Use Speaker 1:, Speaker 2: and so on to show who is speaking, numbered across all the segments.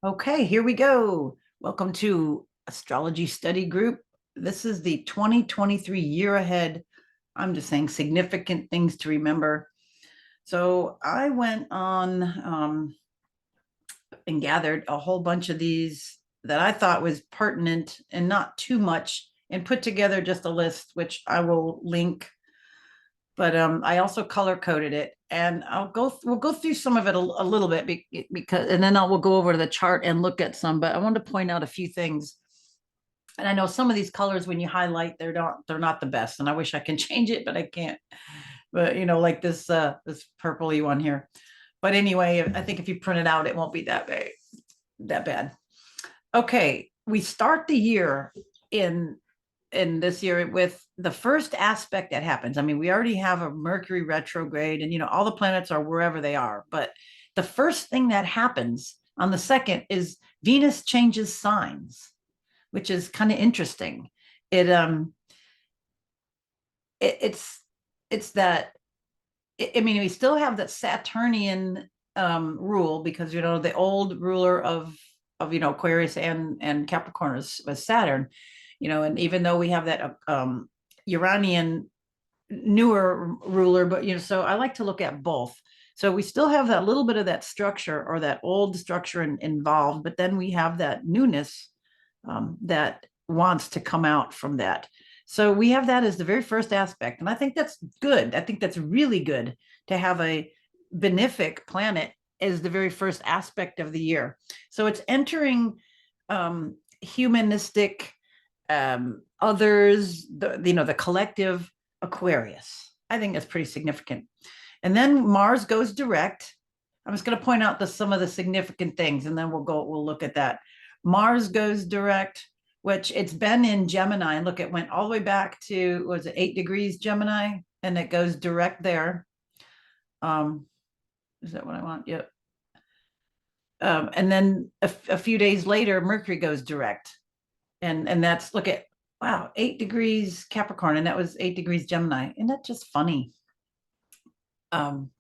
Speaker 1: Okay, here we go. Welcome to Astrology Study Group. This is the 2023 year ahead. I'm just saying significant things to remember. So I went on and gathered a whole bunch of these that I thought was pertinent and not too much, and put together just a list, which I will link. But I also color coded it, and we'll go through some of it a little bit because, and then we'll go over to the chart and look at some. But I wanted to point out a few things. And I know some of these colors, when you highlight, they're not the best, and I wish I can change it, but I can't. But like this purpley one here. But anyway, I think if you print it out, it won't be that bad. Okay, we start the year in this year with the first aspect that happens. I mean, we already have a Mercury retrograde, and all the planets are wherever they are. But the first thing that happens on the second is Venus changes signs, which is kind of interesting. It it, it's that I mean, we still have that Saturnian rule, because the old ruler of Aquarius and Capricorn was Saturn. And even though we have that Uranian newer ruler, but so I like to look at both. So we still have that little bit of that structure, or that old structure involved, but then we have that newness that wants to come out from that. So we have that as the very first aspect, and I think that's good. I think that's really good to have a benefic planet as the very first aspect of the year. So it's entering humanistic, others, the collective Aquarius. I think that's pretty significant. And then Mars goes direct. I'm just going to point out some of the significant things, and then we'll look at that. Mars goes direct, which it's been in Gemini. And look, it went all the way back to, was it 8 degrees Gemini? And it goes direct there. Is that what I want? Yep. And then a few days later, Mercury goes direct. And that's, look at, wow, 8 degrees Capricorn, and that was 8 degrees Gemini. Isn't that just funny?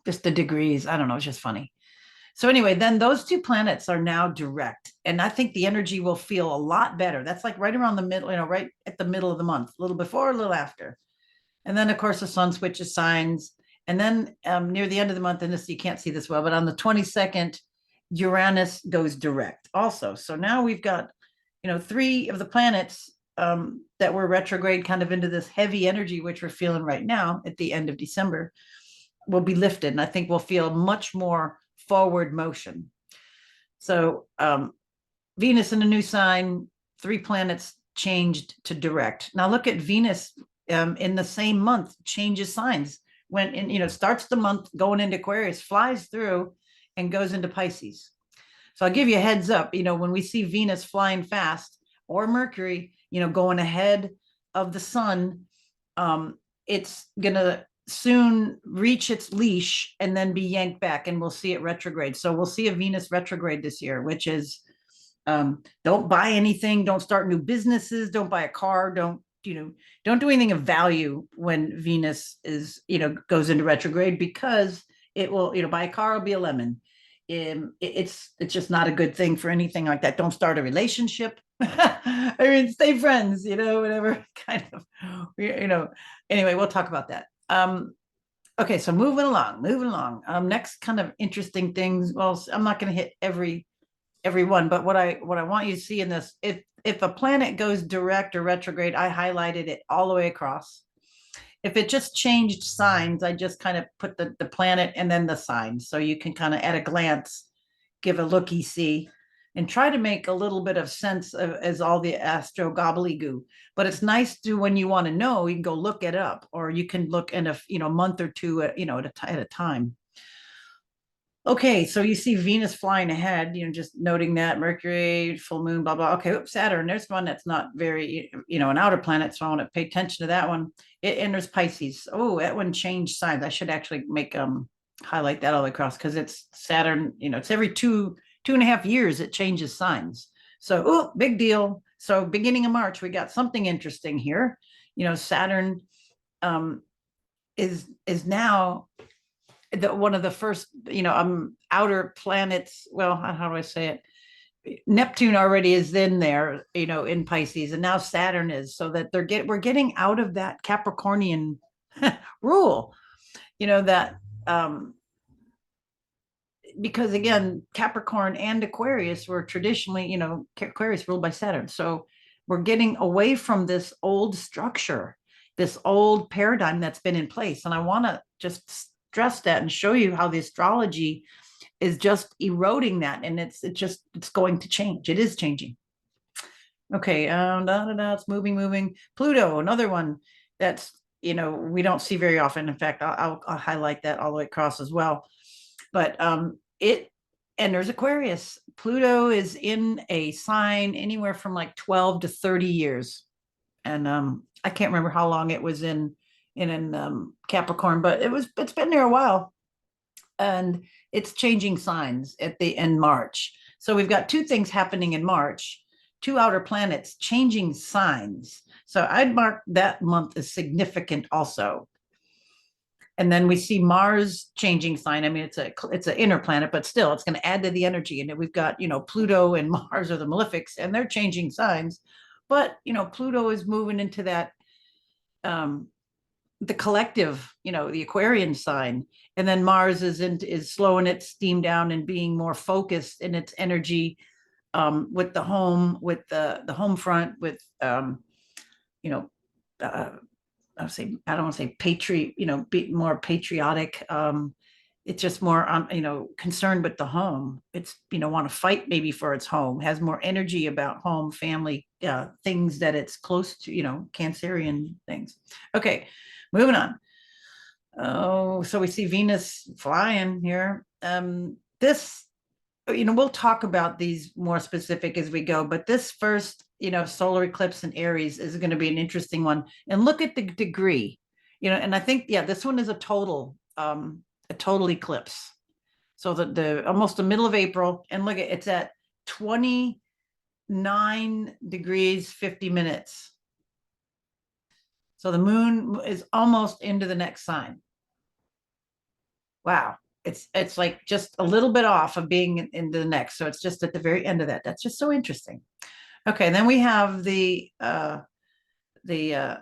Speaker 1: Just the degrees. I don't know. It's just funny. So anyway, then those two planets are now direct. And I think the energy will feel a lot better. That's like right around the middle, right at the middle of the month, a little before, a little after. And then, of course, the sun switches signs. And then near the end of the month, and this, you can't see this well, but on the 22nd, Uranus goes direct also. So now we've got, 3 of the planets that were retrograde, kind of into this heavy energy, which we're feeling right now at the end of December, will be lifted. And I think we'll feel much more forward motion. So Venus in a new sign, 3 planets changed to direct. Now look at Venus in the same month changes signs. When starts the month going into Aquarius, flies through and goes into Pisces. So I'll give you a heads up, when we see Venus flying fast, or Mercury, going ahead of the sun, it's gonna soon reach its leash and then be yanked back, and we'll see it retrograde. So we'll see a Venus retrograde this year, which is don't buy anything, don't start new businesses, don't buy a car, don't do anything of value when Venus is goes into retrograde, because it will buy a car will be a lemon. It's just not a good thing for anything like that. Don't start a relationship. I mean, stay friends, whatever kind of, anyway, we'll talk about that. Okay, so moving along. Next kind of interesting things. Well, I'm not going to hit every one, but what I want you to see in this, if a planet goes direct or retrograde, I highlighted it all the way across. If it just changed signs, I just kind of put the planet and then the signs, so you can kind of at a glance give a looky-see and try to make a little bit of sense of as all the astro gobbledygoo. But it's nice to, when you want to know, you can go look it up, or you can look in a month or two at a time. Okay, so you see Venus flying ahead, just noting that Mercury, full moon, blah, blah. Okay, oops, Saturn, there's one that's not very, an outer planet, so I want to pay attention to that one. It enters Pisces. Oh, that one changed signs. I should actually make highlight that all the way across, because it's Saturn, it's every 2.5 years it changes signs. So, oh, big deal. So beginning of March, we got something interesting here. Saturn is now one of the first outer planets. Well, how do I say it? Neptune already is in there, in Pisces, and now Saturn is, so that we're getting out of that Capricornian rule, that um because again, Capricorn and Aquarius were traditionally, Aquarius ruled by Saturn. So we're getting away from this old structure, this old paradigm that's been in place. And I want to just stress that and show you how the astrology is just eroding that. And it's going to change. It is changing. Okay, it's moving. Pluto, another one that's, we don't see very often. In fact, I'll highlight that all the way across as well. But and there's Aquarius. Pluto is in a sign anywhere from like 12 to 30 years. And I can't remember how long it was in Capricorn, but it's been there a while. And it's changing signs at the end March. So we've got two things happening in March, two outer planets changing signs. So I'd mark that month as significant also. And then we see Mars changing sign. I mean, it's an inner planet, but still, it's going to add to the energy. And we've got Pluto and Mars are the malefics, and they're changing signs. But Pluto is moving into that the collective, the Aquarian sign, and then Mars is slowing its steam down and being more focused in its energy, with the home, with the home front, with you know. I don't want to say be more patriotic. It's just more concerned with the home. It's want to fight maybe for its home, has more energy about home, family, things that it's close to, Cancerian things. Okay, moving on. Oh, so we see Venus flying here. This, we'll talk about these more specific as we go, but this first, solar eclipse in Aries is going to be an interesting one. And look at the degree, and I think, yeah, this one is a total eclipse. So the almost the middle of April, and look at it's at 29 degrees 50 minutes. So the moon is almost into the next sign. Wow. It's like just a little bit off of being into the next. So it's just at the very end of that. That's just so interesting. Okay, then we have the it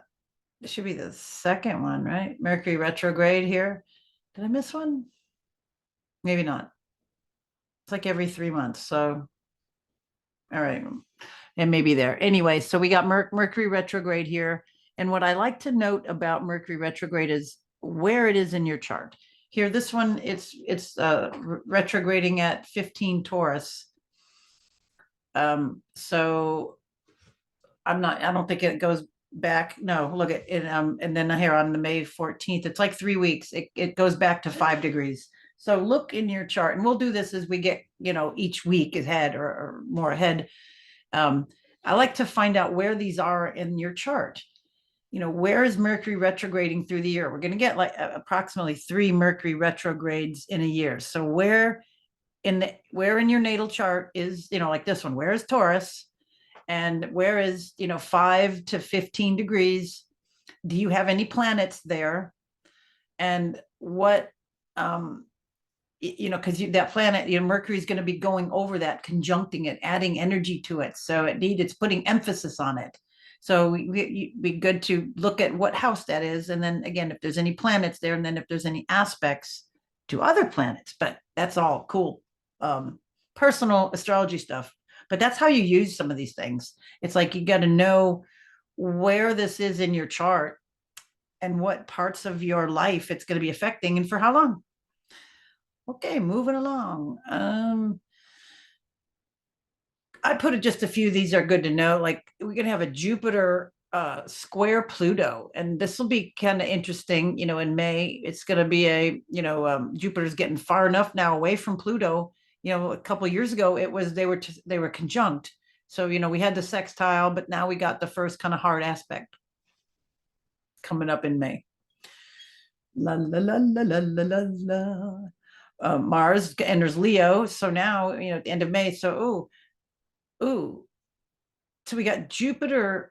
Speaker 1: should be the second one, right? Mercury retrograde here. Did I miss one? Maybe not. It's like every 3 months. So, all right. And maybe there. Anyway, so we got Mercury retrograde here. And what I like to note about Mercury retrograde is where it is in your chart. Here, this one, it's retrograding at 15 Taurus. So I don't think it goes back. No, look at it. And then here on the May 14th, it's like 3 weeks. It goes back to 5 degrees. So look in your chart, and we'll do this as we get, each week ahead or more ahead. I like to find out where these are in your chart. Where is Mercury retrograding through the year? We're going to get like approximately 3 Mercury retrogrades in a year. So where in your natal chart is, like this one, where is Taurus? And where is 5 to 15 degrees? Do you have any planets there? And what because that planet, Mercury is going to be going over that, conjuncting it, adding energy to it, so it's putting emphasis on it. So we be good to look at what house that is, and then again, if there's any planets there, and then if there's any aspects to other planets. But that's all cool personal astrology stuff. But that's how you use some of these things. It's like you got to know where this is in your chart and what parts of your life it's going to be affecting and for how long. Okay, moving along. I put it just a few. These are good to know. Like we're going to have a Jupiter square Pluto, and this will be kind of interesting. In May, it's going to be Jupiter's getting far enough now away from Pluto. A couple of years ago, they were conjunct. So we had the sextile, but now we got the first kind of hard aspect coming up in May. La la la la la la la. Mars enters Leo, so now at the end of May. So so we got Jupiter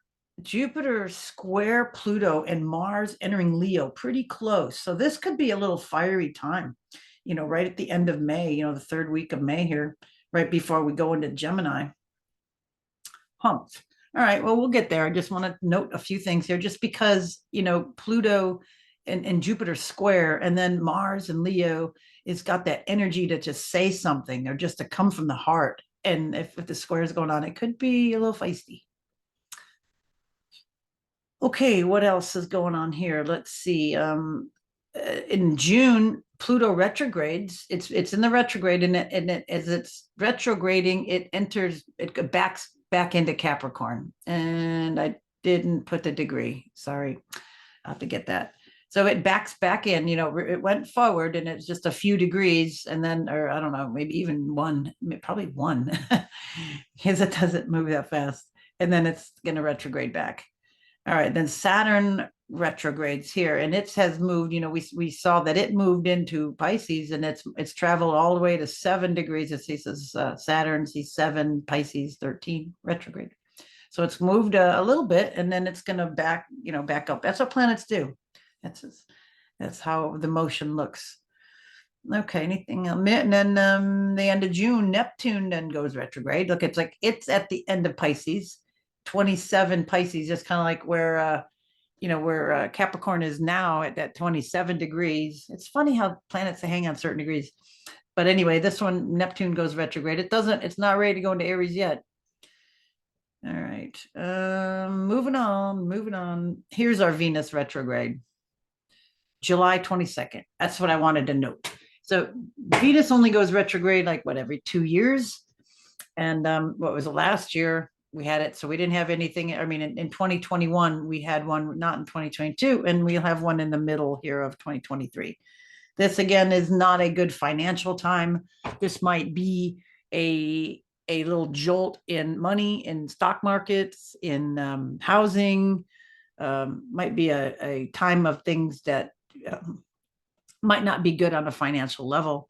Speaker 1: square Pluto and Mars entering Leo, pretty close. So this could be a little fiery time, right at the end of May, the third week of May here. right before we go into Gemini. Humph. All right, well, we'll get there. I just want to note a few things here, just because, Pluto and Jupiter square, and then Mars and Leo, it's got that energy to just say something or just to come from the heart. And if the square is going on, it could be a little feisty. Okay, what else is going on here? Let's see. In June, Pluto retrogrades. It's in the retrograde, and as it's retrograding, it enters, it backs back into Capricorn. And I didn't put the degree. Sorry, I'll have to get that. So it backs back in. It went forward, and it's just a few degrees, and then, or I don't know, maybe even one, probably one, because it doesn't move that fast, and then it's going to retrograde back. All right, then Saturn retrogrades here, and it has moved. We saw that it moved into Pisces, and it's traveled all the way to 7 degrees. It says Saturn sees 7, Pisces 13 retrograde. So it's moved a little bit, and then it's going to back up. That's what planets do. That's how the motion looks. Okay, anything else? And then the end of June, Neptune then goes retrograde. Look, it's at the end of Pisces, 27 Pisces, just kind of like where Capricorn is now at that 27 degrees. It's funny how planets hang on certain degrees. But anyway, this one, Neptune goes retrograde. It's not ready to go into Aries yet. All right. Moving on. Here's our Venus retrograde. July 22nd. That's what I wanted to note. So Venus only goes retrograde like every 2 years. And what was the last year we had it? So we didn't have anything. I mean, in 2021, we had one, not in 2022, and we'll have one in the middle here of 2023. This again is not a good financial time. This might be a little jolt in money, in stock markets, in housing. Might be a time of things that might not be good on a financial level.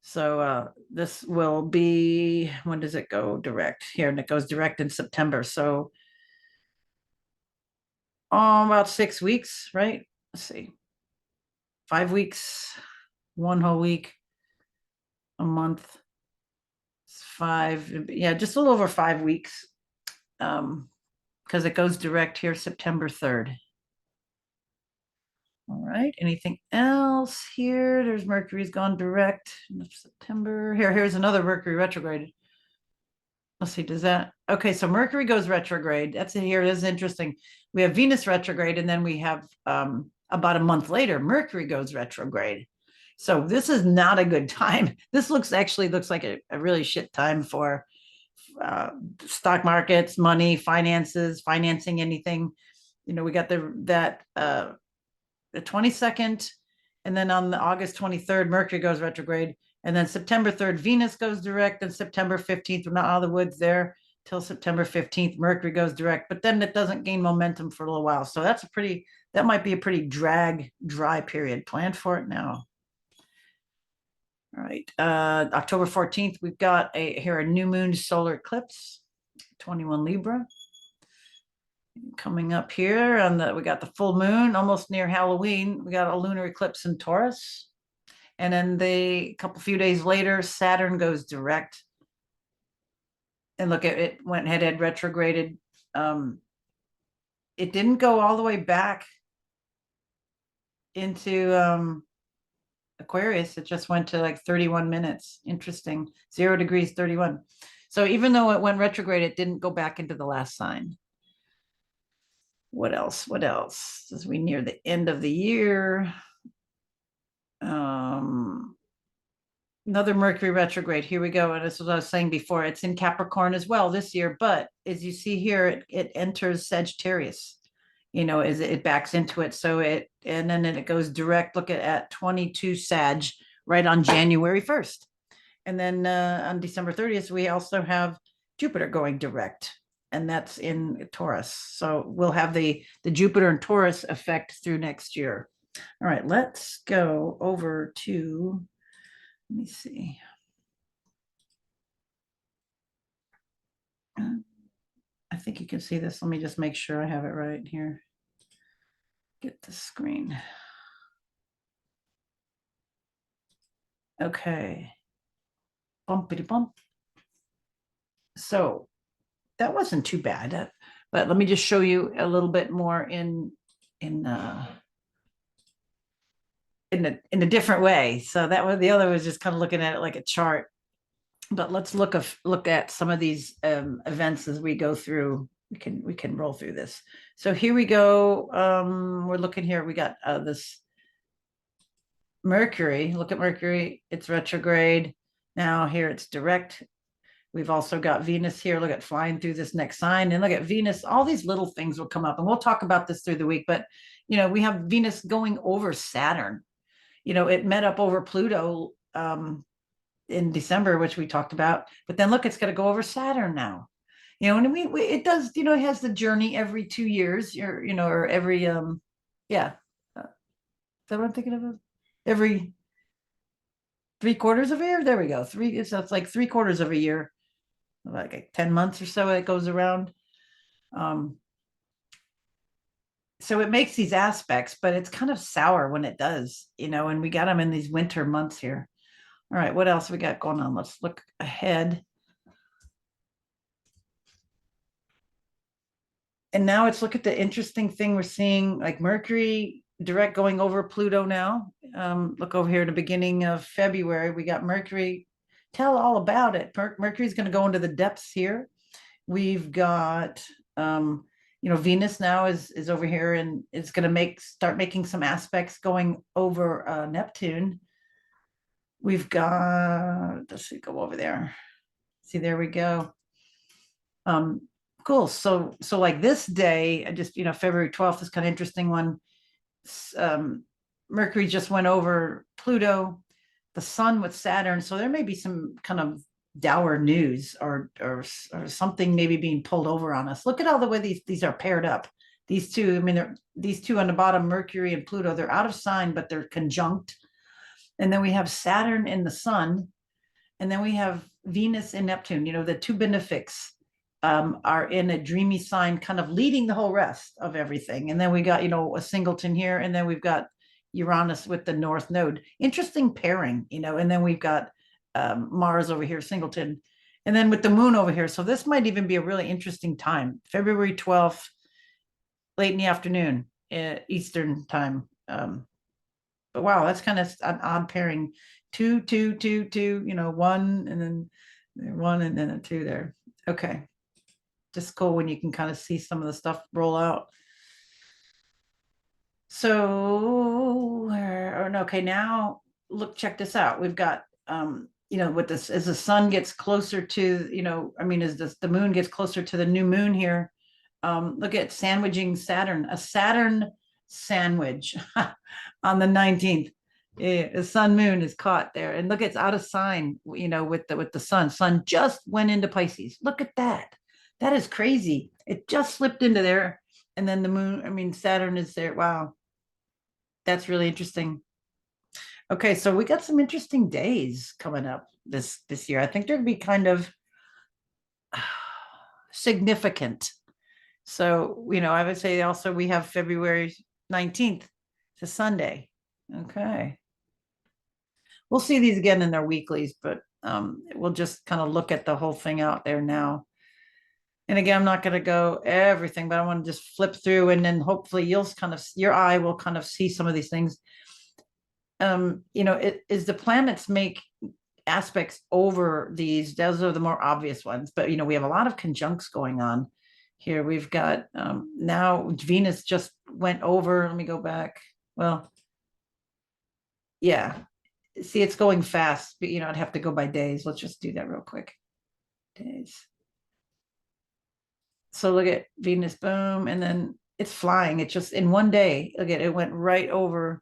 Speaker 1: So this will be, when does it go direct? Here, and it goes direct in September. So about 6 weeks, right? Let's see. 5 weeks, one whole week, a month, 5, yeah, just a little over 5 weeks. Because it goes direct here September 3rd. All right, anything else here? There's Mercury's gone direct in September. Here's another Mercury retrograde. Let's see, does that, okay, so Mercury goes retrograde. That's it here. It is interesting. We have Venus retrograde, and then we have about a month later, Mercury goes retrograde. So this is not a good time. This actually looks like a really shit time for stock markets, money, finances, financing anything. We got the 22nd, and then on the August 23rd, Mercury goes retrograde, and then September 3rd, Venus goes direct, and September 15th, we're not out of the woods there till September 15th, Mercury goes direct, but then it doesn't gain momentum for a little while. So that might be a pretty dry period. Plan for it now. All right, October 14th, we've got a new moon solar eclipse, 21 Libra. Coming up here we got the full moon almost near Halloween. We got a lunar eclipse in Taurus. And then a few days later, Saturn goes direct. And look, it went head retrograded. It didn't go all the way back into Aquarius. It just went to like 31 minutes. Interesting. 0 degrees, 31. So even though it went retrograde, it didn't go back into the last sign. What else? As we near the end of the year, another Mercury retrograde. Here we go. And this is what I was saying before. It's in Capricorn as well this year. But as you see here, it enters Sagittarius, as it backs into it. So and then it goes direct. Look at 22 Sag right on January 1st. And then on December 30th, we also have Jupiter going direct. And that's in Taurus. So we'll have the Jupiter and Taurus effect through next year. All right, let's go over to, let me see. I think you can see this. Let me just make sure I have it right here. Get the screen. Okay. Bumpity bump. So that wasn't too bad. But let me just show you a little bit more in in a different way. So that was the other was just kind of looking at it like a chart. But let's look at some of these events as we go through. We can roll through this. So here we go. We're looking here. We got this Mercury. Look at Mercury. It's retrograde. Now here it's direct. We've also got Venus here. Look at flying through this next sign, and look at Venus. All these little things will come up, and we'll talk about this through the week. But we have Venus going over Saturn. It met up over Pluto in December, which we talked about. But then look, it's going to go over Saturn now. And we it does. It has the journey every 2 years, or every yeah. Is that what I'm thinking of? Every 3/4 of a year. There we go. It's like 3/4 of a year, like 10 months or so it goes around. So it makes these aspects, but it's kind of sour when it does, and we got them in these winter months here. All right, what else we got going on? Let's look ahead. And now let's look at the interesting thing we're seeing, like Mercury direct going over Pluto now. Look over here at the beginning of February, we got Mercury. Tell all about it. Mercury's going to go into the depths here. We've got Venus now is over here, and it's going to start making some aspects going over Neptune. We've got, let's see, go over there. See, there we go. Cool. So like this day, I just, February 12th is kind of interesting one. Mercury just went over Pluto, the sun with Saturn. So there may be some kind of dour news or something maybe being pulled over on us. Look at all the way these are paired up. These two, I mean, these two on the bottom, Mercury and Pluto, they're out of sign, but they're conjunct. And then we have Saturn and the sun. And then we have Venus and Neptune, the two benefics are in a dreamy sign, kind of leading the whole rest of everything. And then we got, a singleton here, and then we've got Uranus with the North Node. Interesting pairing, and then we've got Mars over here, singleton, and then with the moon over here. So this might even be a really interesting time, February 12th, late in the afternoon, Eastern time. But wow, that's kind of an odd pairing. 2, 2, 2, 2, one, and then one, and then a two there. Okay. Just cool when you can kind of see some of the stuff roll out. So, okay, now look, check this out. We've got, with this, as the sun gets closer to, as the moon gets closer to the new moon here, look at sandwiching Saturn, a Saturn sandwich on the 19th. The sun moon is caught there, and look, it's out of sign, with the sun just went into Pisces. Look at that. That is crazy. It just slipped into there, and then the moon, Saturn is there. Wow, that's really interesting. Okay, so we got some interesting days coming up this year. I think they're gonna be kind of significant. So, I would say also we have February 19th, it's a Sunday. Okay. We'll see these again in their weeklies, but we'll just kind of look at the whole thing out there now. And again, I'm not going to go everything, but I want to just flip through, and then hopefully your eye will kind of see some of these things. It is the planets make aspects over these. Those are the more obvious ones, but we have a lot of conjuncts going on here. We've got now Venus just went over. Let me go back. Well, yeah. See, it's going fast, but I'd have to go by days. Let's just do that real quick. Days. So look at Venus, boom, and then it's flying. It just in one day, look at it went right over,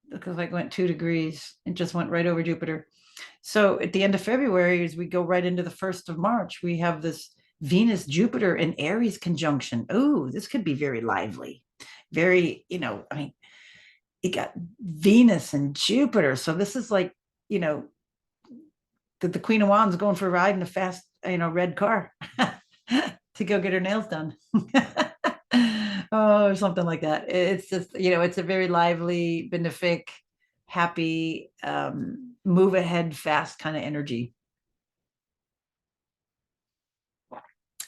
Speaker 1: because like went 2 degrees and just went right over Jupiter. So at the end of February, as we go right into the 1st of March, we have this Venus Jupiter in Aries conjunction. Oh, this could be very lively. Very, you got Venus and Jupiter. So this is like, the Queen of Wands going for a ride in a fast, red car to go get her nails done. Oh, or something like that. It's just, it's a very lively, benefic, happy, move ahead fast kind of energy.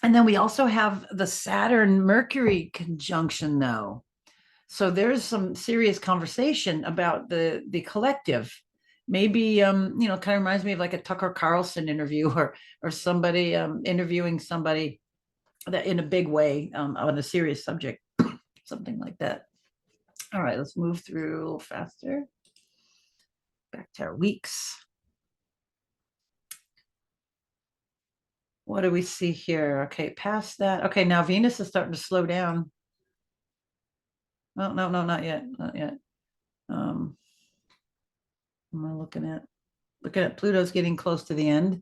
Speaker 1: And then we also have the Saturn Mercury conjunction, though. So there's some serious conversation about the collective. Maybe kind of reminds me of like a Tucker Carlson interview, or somebody interviewing somebody that in a big way on a serious subject, something like that. All right, let's move through a little faster. Back to our weeks. What do we see here? Okay, past that. Okay, now Venus is starting to slow down. Oh, no, not yet. Not yet. Am I looking at Pluto's getting close to the end.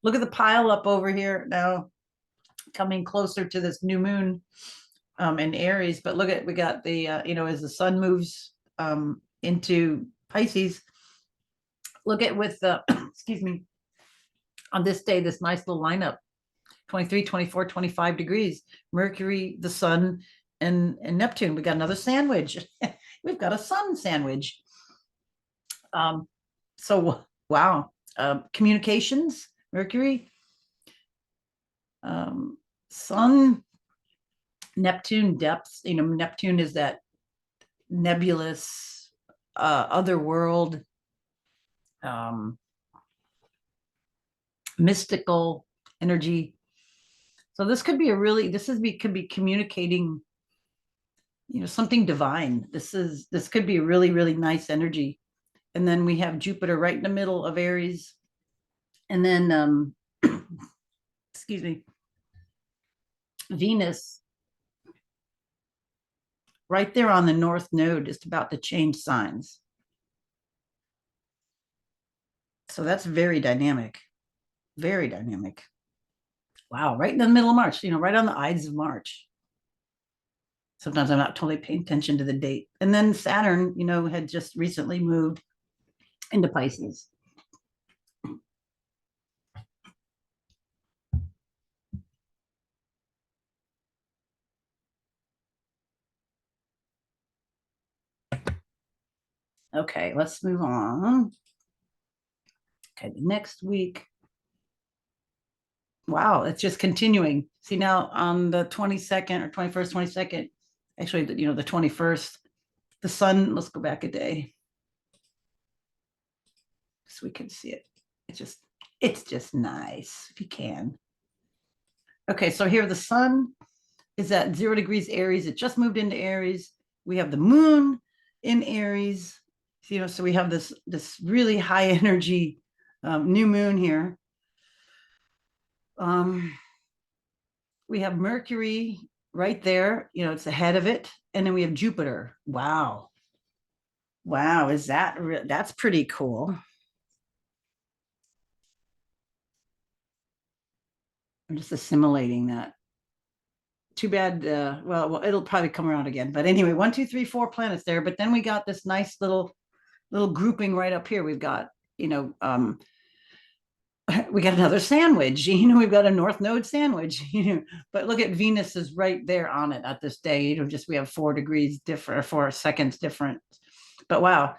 Speaker 1: Look at the pile up over here now, coming closer to this new moon in Aries. But look at, we got the as the sun moves into Pisces. Look at with the excuse me, on this day, this nice little lineup, 23, 24, 25 degrees, Mercury, the sun, and Neptune. We got another sandwich. We've got a sun sandwich. So wow. Communications, Mercury, sun, Neptune, depths. Neptune is that nebulous other world, mystical energy. So this could be could be communicating, something divine. This could be a really, really nice energy. And then we have Jupiter right in the middle of Aries. And then excuse me, Venus right there on the North Node, just about to change signs. So that's very dynamic. Very dynamic. Wow, right in the middle of March, right on the Ides of March. Sometimes I'm not totally paying attention to the date. And then Saturn, had just recently moved into Pisces. Okay, let's move on. Okay, the next week. Wow, it's just continuing. See, now on the 22nd or 21st, 22nd, actually, the 21st, the sun, let's go back a day so we can see it. It's just nice if you can. Okay, so here the sun is at 0 degrees Aries. It just moved into Aries. We have the moon in Aries. So we have this really high energy new moon here. We have Mercury right there. It's ahead of it, and then we have Jupiter. Wow, that's pretty cool. I'm just assimilating that. Too bad. Well, it'll probably come around again. But anyway, 1, 2, 3, 4 planets there. But then we got this nice little grouping right up here. We've got we got another sandwich. We've got a North Node sandwich. But look at Venus is right there on it at this day. Just we have 4 degrees different, or 4 seconds different. But wow,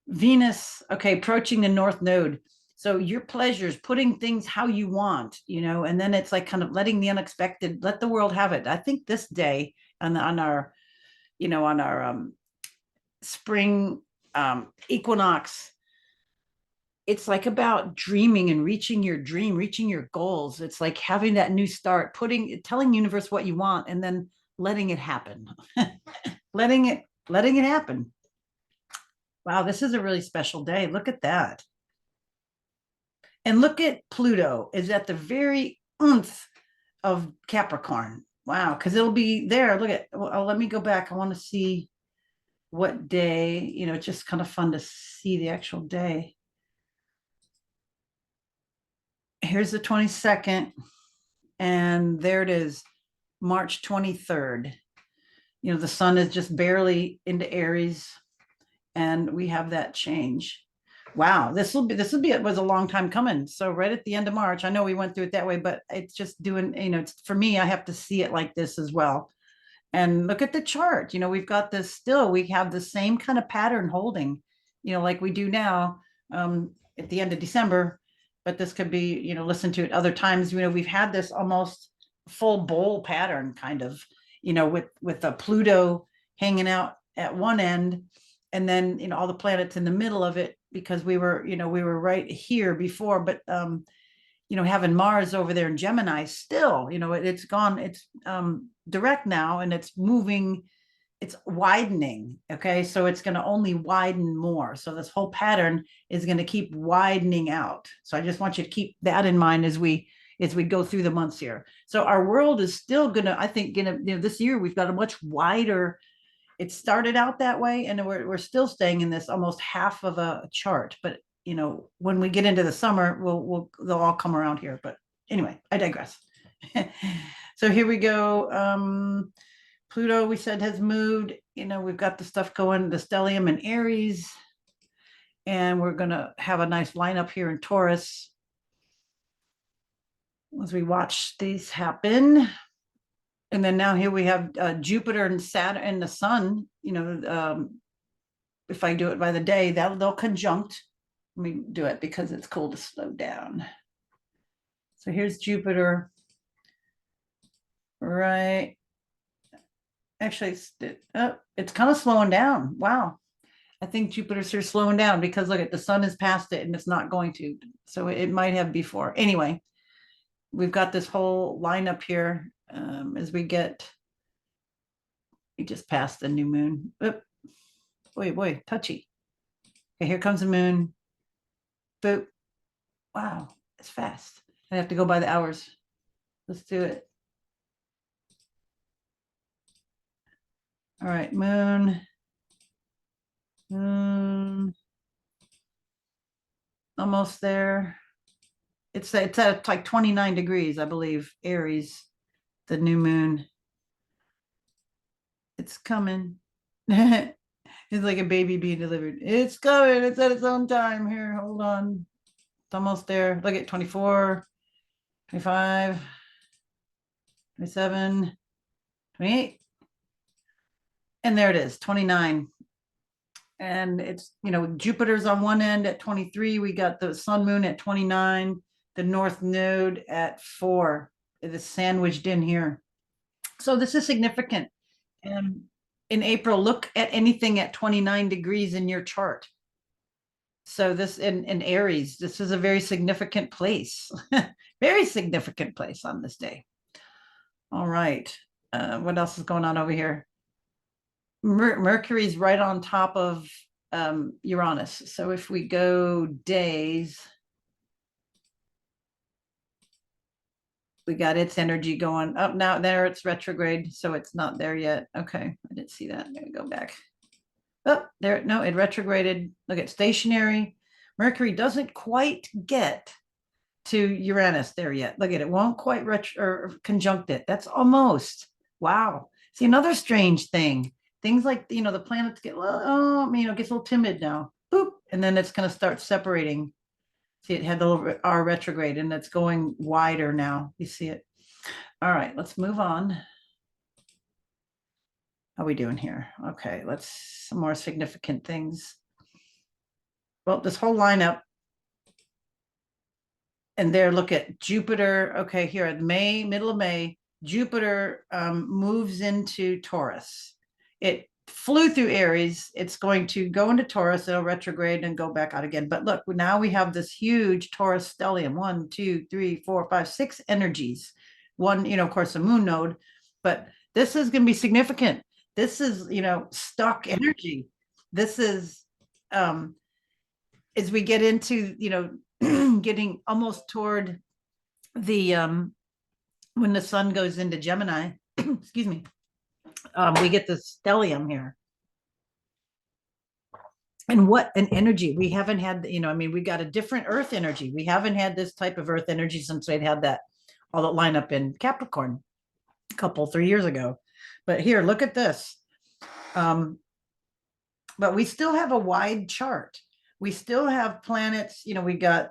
Speaker 1: Venus, okay, approaching the North Node. So your pleasures, putting things how you want, and then it's like kind of letting the unexpected, let the world have it. I think this day on our, on our spring equinox, it's like about dreaming and reaching your dream, reaching your goals. It's like having that new start, telling universe what you want, and then letting it happen. letting it happen. Wow, this is a really special day. Look at that. And look at Pluto is at the very nth of Capricorn. Wow, because it'll be there. Look at, well, let me go back. I want to see what day, it's just kind of fun to see the actual day. Here's the 22nd, and there it is, March 23rd. The sun is just barely into Aries, and we have that change. Wow, it was a long time coming. So right at the end of March, I know we went through it that way, but it's just doing, it's for me, I have to see it like this as well. And look at the chart. We've got this still, we have the same kind of pattern holding, like we do now at the end of December. but this could be, listen to it other times. We've had this almost full bowl pattern kind of, with a Pluto hanging out at one end, and then, all the planets in the middle of it, because we were right here before, but having Mars over there in Gemini still, it's gone, it's direct now, and it's moving, it's widening. Okay. So it's going to only widen more. So this whole pattern is going to keep widening out. So I just want you to keep that in mind as we go through the months here. So our world is still going to, I think, this year we've got a much wider, it started out that way, and we're still staying in this almost half of a chart. But when we get into the summer, they'll all come around here. But anyway, I digress. So here we go. Pluto, we said, has moved. We've got the stuff going, the stellium in Aries, and we're going to have a nice lineup here in Taurus as we watch these happen. And then now here we have Jupiter and Saturn and the Sun. If I do it by the day, they'll conjunct. Let me do it because it's cool to slow down. So here's Jupiter, right? Actually, it's kind of slowing down. Wow. I think Jupiter's here slowing down because look at the sun is past it and it's not going to. So it might have before. Anyway, we've got this whole lineup here as we just passed the new moon. Boy, touchy. Okay, here comes the moon. Boop. Wow, it's fast. I have to go by the hours. Let's do it. All right, moon. Almost there. It's at like 29 degrees, I believe. Aries, the new moon. It's coming. It's like a baby being delivered. It's coming. It's at its own time. Here, hold on. It's almost there. Look at 24, 25, 27, 28. And there it is, 29. And it's, Jupiter's on one end at 23. We got the sun moon at 29, the north node at 4. It's sandwiched in here. So this is significant. And in April, look at anything at 29 degrees in your chart. So this in Aries, this is a very significant place, very significant place on this day. All right. What else is going on over here? Mercury's right on top of Uranus. So if we go days, we got its energy going up now. There it's retrograde, so it's not there yet. Okay, I didn't see that. Let me go back. Oh, there, no, it retrograded. Look at stationary. Mercury doesn't quite get to Uranus there yet. Look at it, won't quite conjunct it. That's almost, wow. See, another strange thing. Things like, the planets get, gets a little timid now. Boop, and then it's going to start separating. See, it had the little R retrograde, and it's going wider now. You see it. All right, let's move on. How are we doing here? Okay, let's some more significant things. Well, this whole lineup, and there, look at Jupiter. Okay, here at middle of May, Jupiter moves into Taurus. It flew through Aries. It's going to go into Taurus. It'll retrograde and go back out again. But look, now we have this huge Taurus stellium. 1, 2, 3, 4, 5, 6 energies. One, of course, a moon node. But this is going to be significant. This is, stuck energy. This is, as we get into, getting almost toward the, when the sun goes into Gemini, excuse me, we get the stellium here. And what an energy. We haven't had, we got a different earth energy. We haven't had this type of earth energy since they'd had all that line up in Capricorn a 3 years ago. But here, look at this. But we still have a wide chart. We still have planets, we got,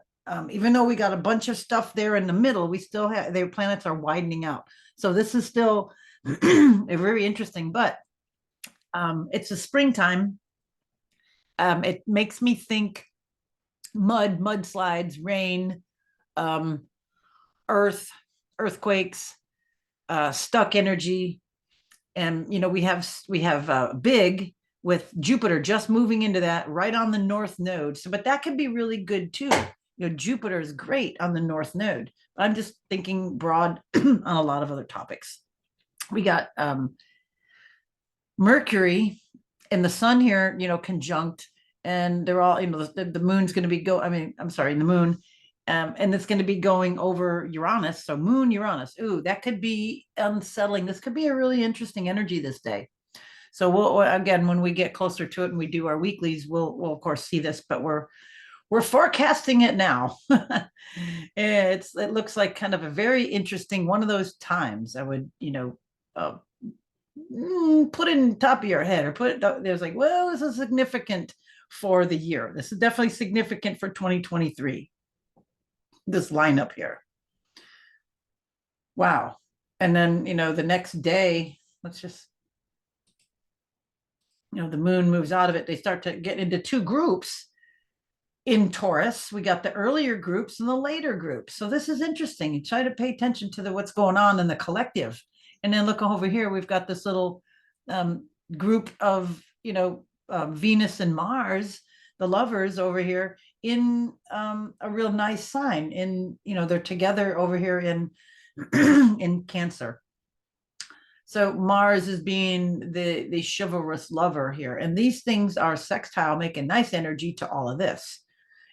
Speaker 1: even though we got a bunch of stuff there in the middle, we still have, their planets are widening out. So this is still very interesting, but it's a springtime. It makes me think mudslides, rain, um, earth, earthquakes, stuck energy. And we have big with Jupiter just moving into that right on the north node. So, but that could be really good too. Jupiter is great on the north node. I'm just thinking broad on a lot of other topics. We got Mercury and the sun here, conjunct, and they're all, the moon's going to be I'm sorry, the moon, and it's going to be going over Uranus. So moon, Uranus. Ooh, that could be unsettling. This could be a really interesting energy this day. So we'll again, when we get closer to it and we do our weeklies, we'll of course see this, but we're forecasting it now. It looks like kind of a very interesting one of those times. I would, uh, put it in top of your head or put it there's like, well, this is significant for the year. This is definitely significant for 2023. This lineup here. Wow. And then, the next day, let's just, the moon moves out of it. They start to get into two groups in Taurus. We got the earlier groups and the later groups. So this is interesting. You try to pay attention to what's going on in the collective. And then look over here, we've got this little group of, Venus and Mars, the lovers over here in a real nice sign. They're together over here in in Cancer. So Mars is being the chivalrous lover here. And these things are sextile, make a nice energy to all of this.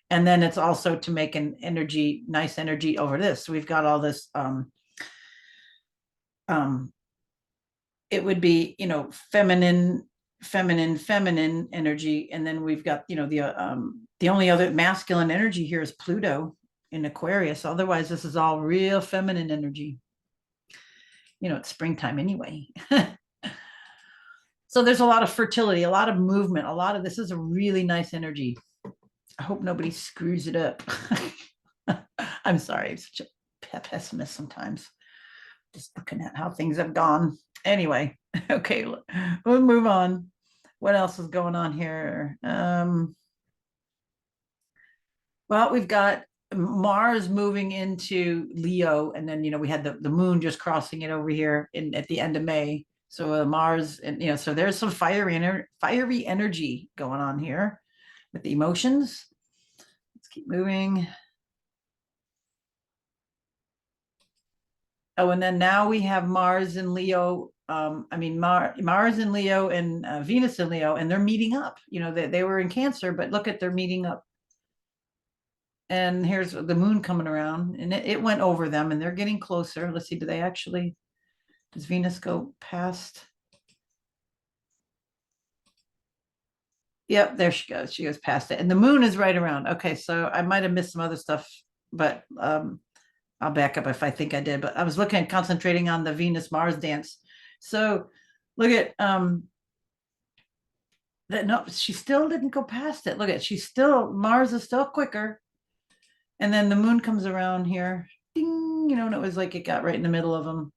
Speaker 1: And then it's also to make an energy, nice energy over this. So we've got all this, it would be, feminine energy. And then we've got, the only other masculine energy here is Pluto in Aquarius. Otherwise, this is all real feminine energy. It's springtime anyway. So there's a lot of fertility, a lot of movement, this is a really nice energy. I hope nobody screws it up. I'm sorry, I'm such a pessimist sometimes. Just looking at how things have gone. Anyway, okay, we'll move on. What else is going on here? Well, we've got Mars moving into Leo, and then we had the moon just crossing it over here at the end of May. So Mars, and so there's some fiery energy going on here with the emotions. Let's keep moving. Oh, and then now we have Mars in Leo. Mars in Leo and Venus in Leo, and they're meeting up. They were in Cancer, but look at they're meeting up. And here's the moon coming around, and it went over them, and they're getting closer. Let's see, does Venus go past? Yep, there she goes. She goes past it. And the moon is right around. Okay, so I might have missed some other stuff, but I'll back up if I think I did. But I was concentrating on the Venus-Mars dance. So look at that. No, she still didn't go past it. Look at Mars is still quicker. And then the moon comes around here. Ding, and it was like it got right in the middle of them.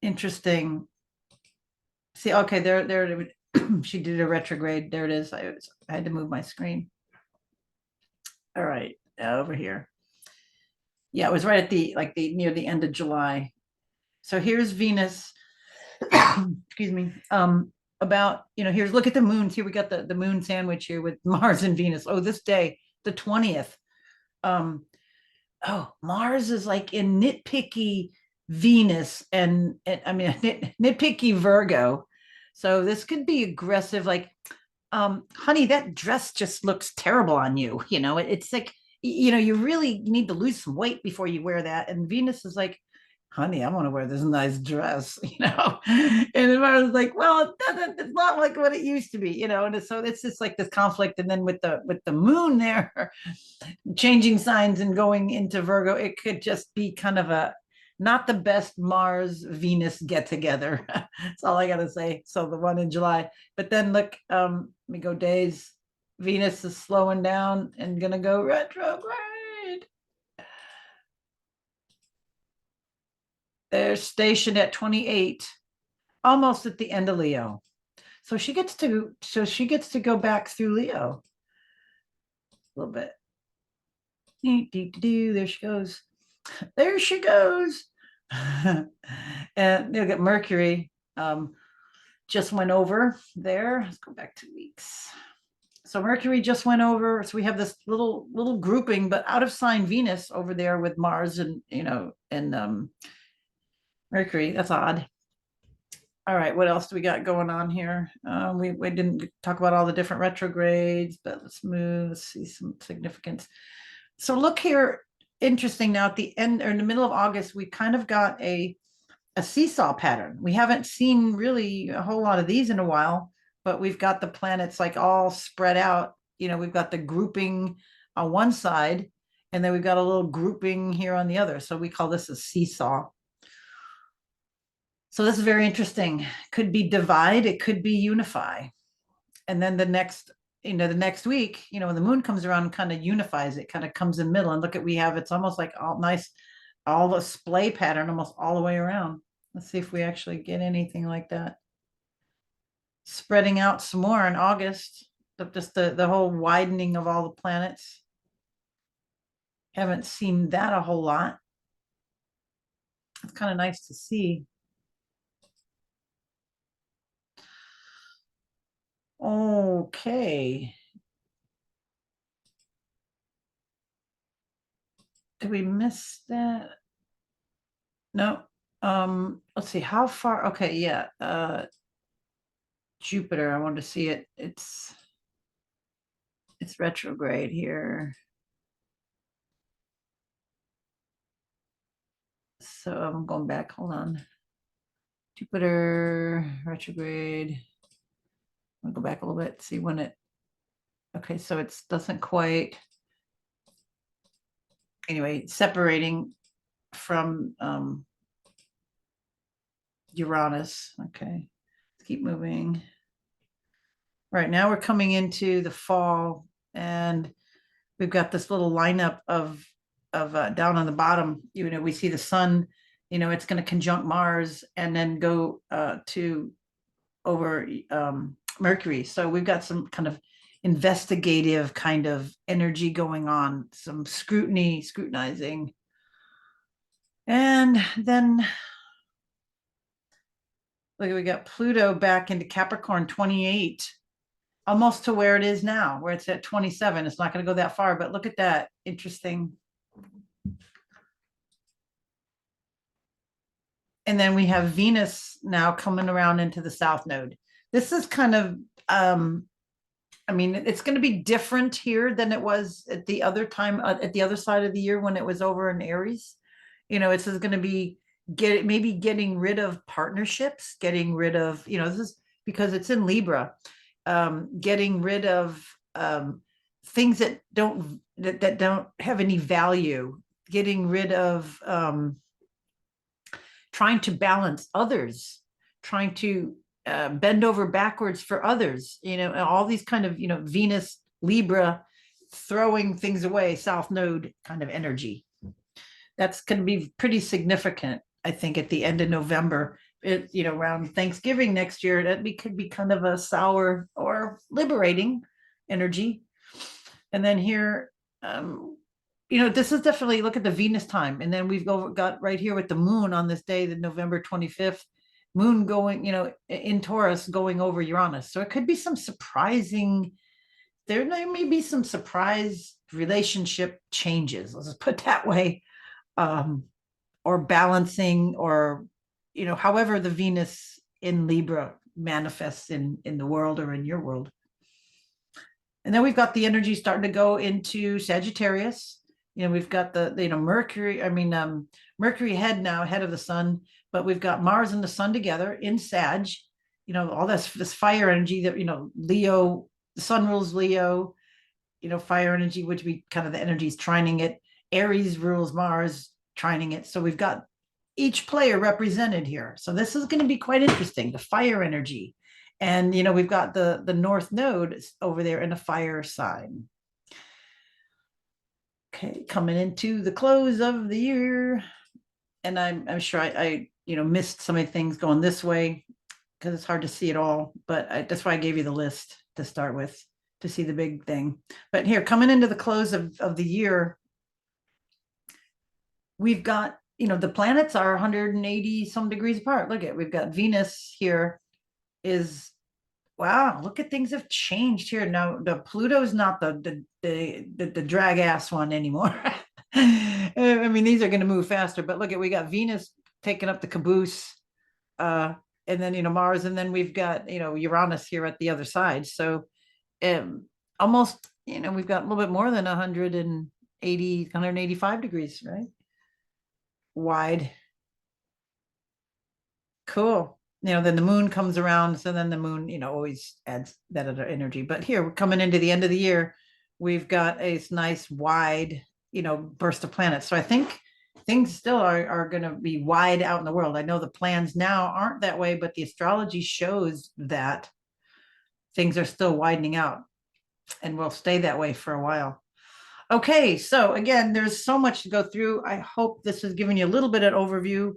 Speaker 1: Interesting. See, okay, there she did a retrograde. There it is. I had to move my screen. All right, over here. Yeah, it was right at the near the end of July. So here's Venus. Excuse me. About, here's, look at the moons. Here we got the moon sandwich here with Mars and Venus. Oh, this day, the 20th. Mars is like in nitpicky Venus and nitpicky Virgo. So this could be aggressive, like, honey, that dress just looks terrible on you. It's like, you really need to lose some weight before you wear that. And Venus is like, honey, I want to wear this nice dress, And I was like, well, it's not like what it used to be, And so it's just like this conflict. And then with the moon there, changing signs and going into Virgo, it could just be kind of a not the best Mars Venus get together. That's all I gotta say. So the one in July, but then look, let me go days. Venus is slowing down and gonna go retrograde. They're stationed at 28, almost at the end of Leo. So she gets to go back through Leo a little bit. There she goes. There she goes. And look at Mercury. Just went over there. Let's go back 2 weeks. So Mercury just went over. So we have this little grouping, but out of sign Venus over there with Mars and Mercury. That's odd. All right, what else do we got going on here? We didn't talk about all the different retrogrades, but let's move. Let's see some significance. So look here, interesting. Now at the end or in the middle of August, we kind of got a seesaw pattern. We haven't seen really a whole lot of these in a while, but we've got the planets like all spread out. We've got the grouping on one side, and then we've got a little grouping here on the other. So we call this a seesaw. So this is very interesting. Could be divide, it could be unify. And then the next week, when the moon comes around and kind of unifies it, kind of comes in the middle. And look at, it's almost like all nice, all the splay pattern almost all the way around. Let's see if we actually get anything like that. Spreading out some more in August, just the whole widening of all the planets. Haven't seen that a whole lot. It's kind of nice to see. Okay. Did we miss that? No. Let's see how far. Okay, yeah. Jupiter, I wanted to see it. It's retrograde here. So I'm going back. Hold on. Jupiter retrograde. I'll go back a little bit, see when it. Okay, so it doesn't quite. Anyway, separating from Uranus. Okay, let's keep moving. Right now we're coming into the fall, and we've got this little lineup of down on the bottom. We see the sun. It's going to conjunct Mars and then go to over Mercury. So we've got some kind of investigative kind of energy going on, some scrutinizing. And then look, we got Pluto back into Capricorn 28, almost to where it is now, where it's at 27. It's not going to go that far, but look at that. Interesting. And then we have Venus now coming around into the South Node. This is kind of, it's going to be different here than it was at the other time, at the other side of the year when it was over in Aries. It's going to be maybe getting rid of partnerships, getting rid of, this is because it's in Libra, getting rid of things that don't have any value, getting rid of trying to balance others, trying to bend over backwards for others, all these kind of, Venus, Libra, throwing things away, South Node kind of energy. That's going to be pretty significant, I think, at the end of November. Around Thanksgiving next year, could be kind of a sour or liberating energy. And then here, this is definitely, look at the Venus time. And then we've got right here with the moon on this day, the November 25th, moon going, in Taurus going over Uranus. So it could be some surprising, there may be some surprise relationship changes, let's just put it that way, or balancing, or, however the Venus in Libra manifests in the world or in your world. And then we've got the energy starting to go into Sagittarius. We've got the Mercury, Mercury ahead of the sun, but we've got Mars and the sun together in Sag, all this fire energy that, Leo, the sun rules Leo, fire energy, which be kind of the energies trining it. Aries rules Mars, trining it. So we've got each player represented here. So this is going to be quite interesting, the fire energy. And, we've got the North Node over there in a fire sign. Okay, coming into the close of the year. And I'm sure I missed so many things going this way because it's hard to see it all. But that's why I gave you the list to start with, to see the big thing. But here, coming into the close of the year, we've got, the planets are 180 some degrees apart. Look at, we've got Venus here is, wow, look at, things have changed here. Now the Pluto's not the drag ass one anymore. I mean, these are going to move faster, but look at, we got Venus taking up the caboose, uh, and then, Mars, and then we've got, Uranus here at the other side. So almost, we've got a little bit more than 180, 185 degrees, right? Wide. Cool. Then the moon comes around, so then the moon, always adds that other energy. But here, we're coming into the end of the year, we've got a nice wide, burst of planets. So I think things still are going to be wide out in the world. I know the plans now aren't that way, but the astrology shows that things are still widening out and will stay that way for a while. Okay, so again, there's so much to go through. I hope this has given you a little bit of overview.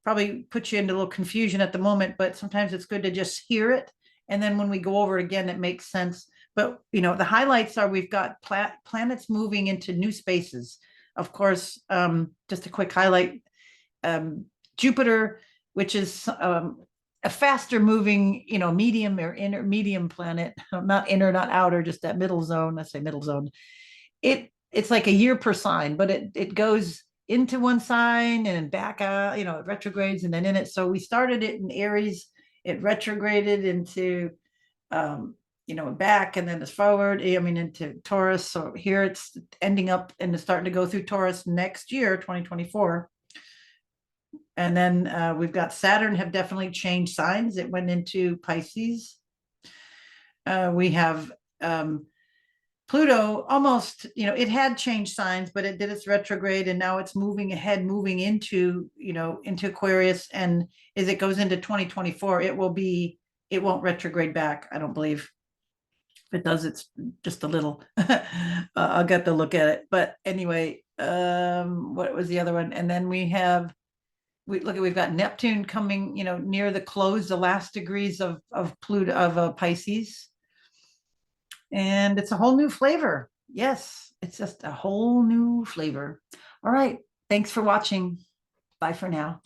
Speaker 1: Probably put you into a little confusion at the moment, but sometimes it's good to just hear it. And then when we go over it again, it makes sense. But, the highlights are, we've got planets moving into new spaces. Of course, just a quick highlight, Jupiter, which is a faster moving, medium or inner medium planet, not inner, not outer, just that middle zone. I say middle zone. It's like a year per sign, but it goes into one sign and then back out, it retrogrades and then in it. So we started it in Aries, it retrograded into, back, and then it's forward, into Taurus. So here it's ending up and it's starting to go through Taurus next year, 2024. And then we've got Saturn have definitely changed signs. It went into Pisces. We have Pluto almost, it had changed signs, but it did its retrograde, and now it's moving ahead, moving into, into Aquarius. And as it goes into 2024, it won't retrograde back, I don't believe. If it does, it's just a little. I'll get to look at it. But anyway, what was the other one? And then we've got Neptune coming, near the close, the last degrees of Pluto, of Pisces. And it's a whole new flavor. Yes, it's just a whole new flavor. All right. Thanks for watching. Bye for now.